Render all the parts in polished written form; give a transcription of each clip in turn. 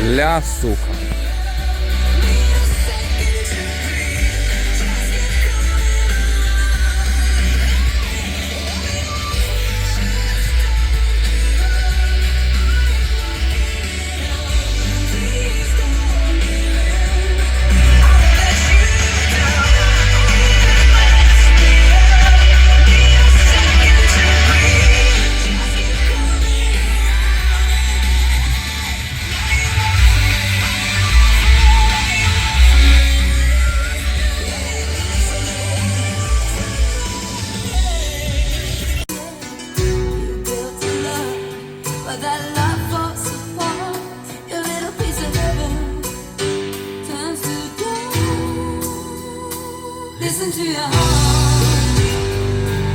Ля-суха. Listen to your heart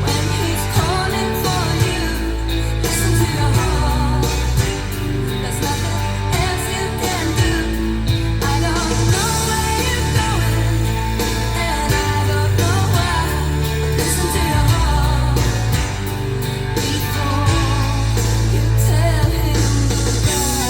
when he's calling for you. Listen to your heart. There's nothing else you can do. I don't know where you're going, and I don't know why. But listen to your heart before you tell him goodbye.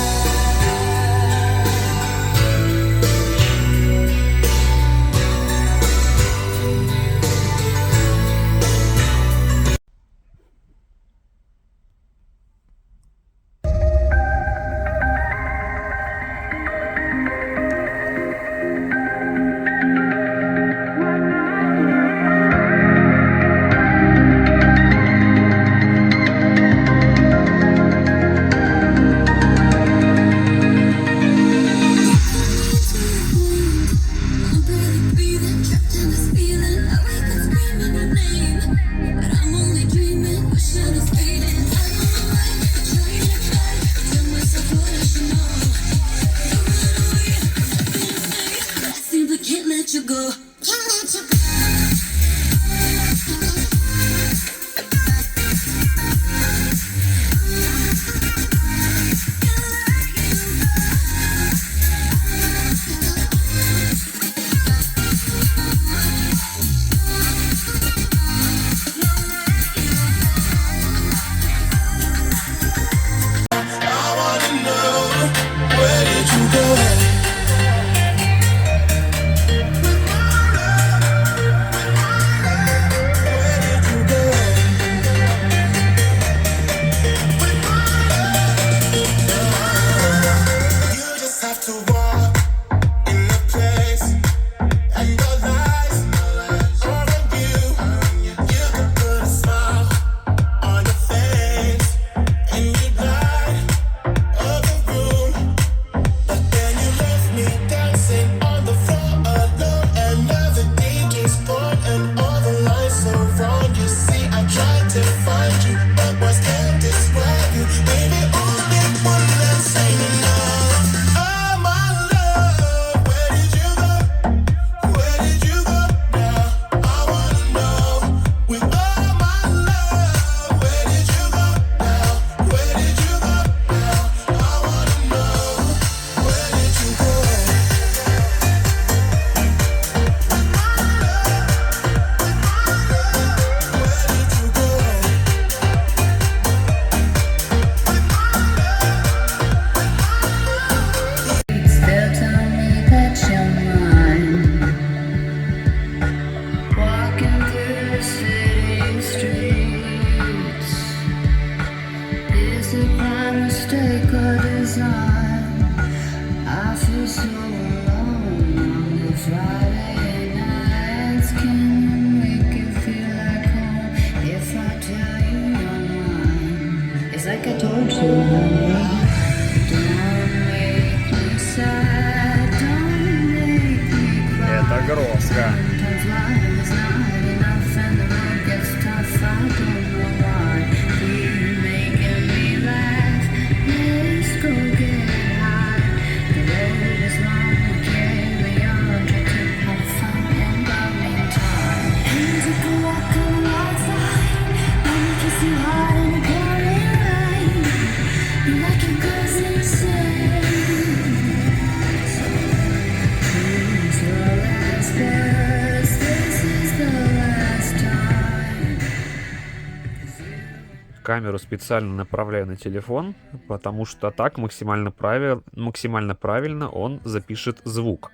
камеру специально направляю на телефон, потому что так максимально правильно он запишет звук.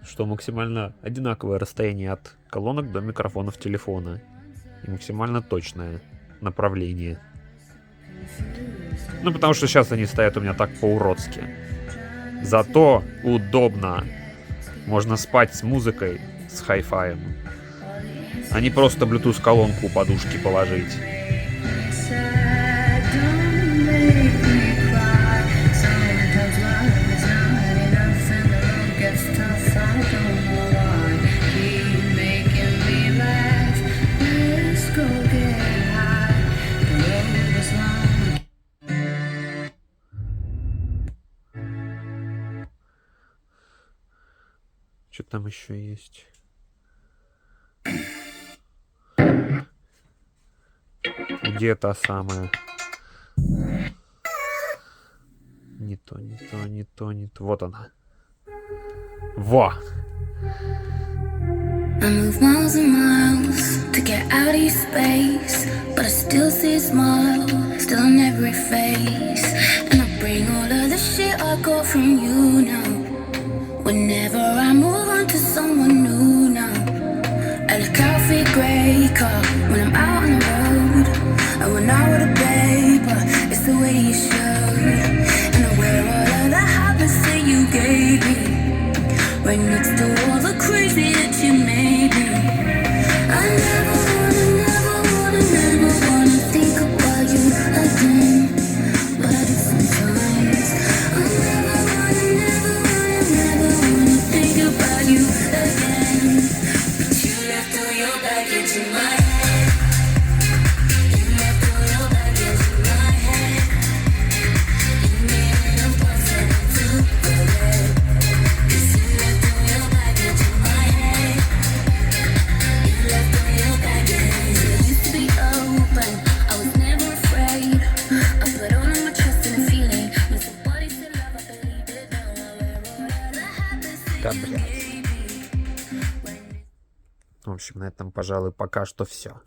Что максимально одинаковое расстояние от колонок до микрофонов телефона. И максимально точное направление. Ну, потому что сейчас они стоят у меня так по-уродски. Зато удобно. Можно спать с музыкой, с хай-фаем. А не просто Bluetooth-колонку у подушки положить. Что там еще есть? Где та самая? Не то. Вот она. Во! I move miles and miles to get out of your space, but I still see a smile, still on every face. And I bring all of the shit I got from you now. Whenever I move on to someone new now. I look out for your grey car when I'm out on the road. I went out with a paper, it's the way you should. And I wear all of the habits that you gave me, right next to all the crazy that you made me. I never wanna think about you again, but I do sometimes. I never wanna think about you again. But you left all your baggage in my head. You left all your baggage in my head. You made it impossible to forget. 'Cause you left all your baggage in my head. You left all your baggage. I used to be open, I was never afraid. I put all of my trust in a feeling. When somebody said love, I believed it. Now I wear all of the habits Да, that you блядь. gave me. В общем, на этом, пожалуй, пока что все.